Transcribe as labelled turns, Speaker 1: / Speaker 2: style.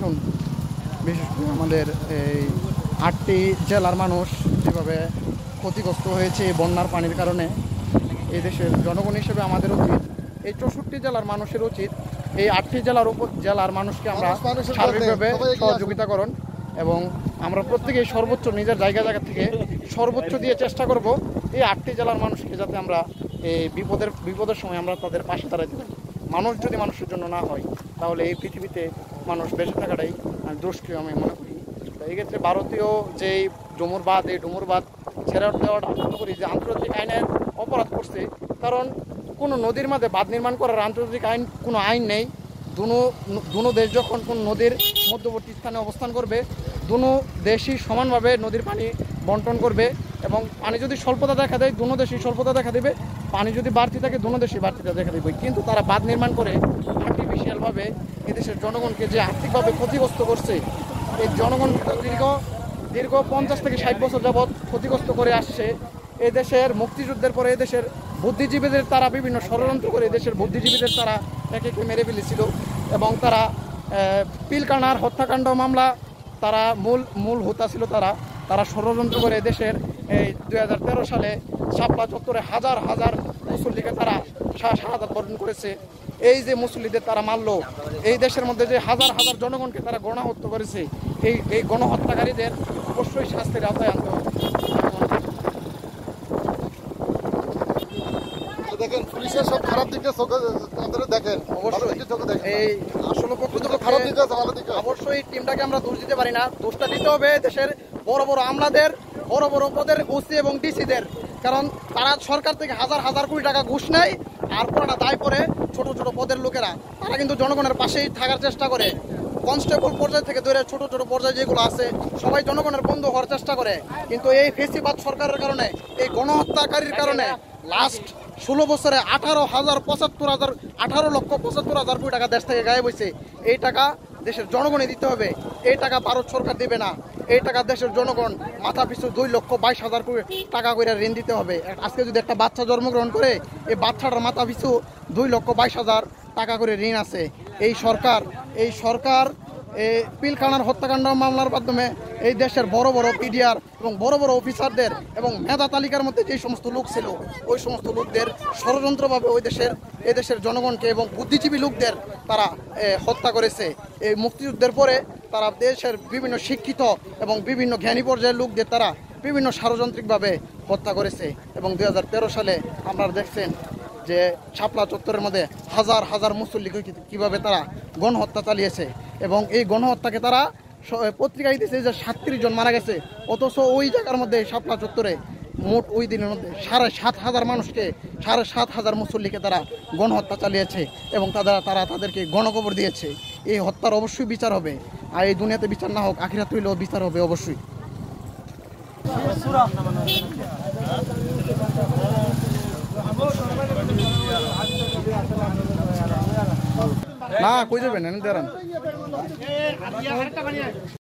Speaker 1: আসুন, বিশেষ করে আমাদের এই 8টি জেলার মানুষ যেভাবে ক্ষতিগ্রস্ত হয়েছে এই বন্যার পানির কারণে, এই দেশের জনগণ হিসেবে আমাদের উচিত, এই 64 জেলার মানুষের উচিত এই 8টি জেলার মানুষকে আমরা সার্বিকভাবে সহযোগিতা করুন এবং আমরা প্রত্যেকেই সর্বোচ্চ নিজের জায়গা থেকে সর্বোচ্চ দিয়ে চেষ্টা করব এই 8টি জেলার মানুষকে যাতে আমরা এই বিপদের সময় আমরা তাদের পাশে দাঁড়াতে পারি। মানুষ যদি মানুষের জন্য না হয় তাহলে এই পৃথিবীতে মানুষ বেঁচে থাকাটাই দুষ্কৃত আমি মনে করি। এই ক্ষেত্রে ভারতীয় যেই ডুমুরবাদ ছেড়ে দেওয়াটা আশা করি যে আন্তর্জাতিক আইনের অপরাধ করছে, কারণ কোনো নদীর মধ্যে বাঁধ নির্মাণ করার আন্তর্জাতিক কোনো আইন নেই। দুনো দেশ যখন কোন নদীর মধ্যবর্তী স্থানে অবস্থান করবে, দুনো দেশই সমানভাবে নদীর পানি বন্টন করবে এবং পানি যদি স্বল্পতা দেখা দেয় দুনো দেশই স্বল্পতা দেখা দেবে, পানি যদি বাড়তি থাকে দুনো দেশই বাড়তিটা দেখা দেবে। কিন্তু তারা বাঁধ নির্মাণ করে আর্টিফিশিয়ালভাবে এদেশের জনগণকে যে আর্থিকভাবে ক্ষতিগ্রস্ত করছে, এই জনগণ দীর্ঘ 50 থেকে 60 বছর যাবৎ ক্ষতিগ্রস্ত করে আসছে। এই দেশের মুক্তিযুদ্ধের পরে এদেশের বুদ্ধিজীবীদের তারা বিভিন্ন ষড়যন্ত্র করে দেশের বুদ্ধিজীবীদের তারা একে মেরে ফেলেছিল এবং তারা পিলকানার হত্যাকাণ্ড মামলা তারা মূল হোতা ছিল। তারা ষড়যন্ত্র করে দেশের এই 2013 সালে শাপলা চত্বরে হাজার হাজার মুসল্লিকে তারা শাহাদাত বরণ করেছে। এই যে মুসল্লিদের তারা মারলো, এই দেশের মধ্যে যে হাজার হাজার জনগণকে তারা গণহত্যা করেছে, এই গণহত্যাকারীদের অবশ্যই শাস্তির আওতায় আনতে হবে।
Speaker 2: দেখেন পুলিশের সব খারাপ দিকটা আপনারা দেখেন, অবশ্যই
Speaker 1: এই আসলে
Speaker 2: খারাপ দিক আছে, ভালো দিক আছে।
Speaker 1: অবশ্যই টিমটাকে আমরা দোষ দিতে পারি না, দোষটা দিতে হবে দেশের বড় বড় আমলাদের, বড় বড় পদের ওসি এবং ডিসিদের, কারণ তারা সরকার থেকে হাজার হাজার কোটি টাকা ঘুষ নেয় আর পুরোটা দায় করে ছোট ছোট পদের লোকেরা। তারা কিন্তু জনগণের পাশেই থাকার চেষ্টা করে, কনস্টেবল পর্যায় থেকে ধরে ছোট ছোট পর্যায়ে যেগুলো আছে সবাই জনগণের বন্ধু হওয়ার চেষ্টা করে। কিন্তু এই ফেসিবাদ সরকারের কারণে, এই গণহত্যাকারীর কারণে লাস্ট 16 বছরে 18 লক্ষ 75,000 কোটি টাকা দেশ থেকে গায়েব হয়েছে। এই টাকা দেশের জনগণই দিতে হবে, এই টাকা ভারত সরকার দেবে না। এই টাকা দেশের জনগণ মাথা পিছু 2,22,000 কোটি টাকা করে ঋণ দিতে হবে। আজকে যদি একটা বাচ্চা জন্মগ্রহণ করে, এই বাচ্চাটার মাথা পিছু 2,22,000 টাকা করে ঋণ আছে। এই সরকার পিলখানার হত্যাকাণ্ড মামলার মাধ্যমে এই দেশের বড় বড় পিডিআর এবং বড় বড় অফিসারদের এবং মেধা তালিকার মধ্যে যে সমস্ত লোক ছিল, ওই সমস্ত লোকদের ষড়যন্ত্রভাবে এই দেশের জনগণকে এবং বুদ্ধিজীবী লোকদের তারা হত্যা করেছে। এই মুক্তিযুদ্ধের পরে তারা দেশের বিভিন্ন শিক্ষিত এবং বিভিন্ন জ্ঞানী পর্যায়ের লোকদের তারা বিভিন্ন ষড়যন্ত্রিকভাবে হত্যা করেছে। এবং 2013 সালে আপনারা দেখছেন যে শাপলা চত্বরের মধ্যে হাজার হাজার মুসল্লিকে কীভাবে তারা গণহত্যা চালিয়েছে এবং এই গণহত্যাকে তারা পত্রিকায় দিয়েছে যে 37 জন মারা গেছে, অথচ ওই জায়গার মধ্যে শাপলা চত্বরে মোট ওই দিনের মধ্যে 7,500 মানুষকে, 7,500 মুসল্লিকে তারা গণহত্যা চালিয়েছে এবং তারা তাদেরকে গণকবর দিয়েছে। এই হত্যার অবশ্যই বিচার হবে, আর এই দুনিয়াতে বিচার না হোক আখিরাতে হইলেও বিচার হবে অবশ্যই। না কই যাবেন, দাঁড়ান।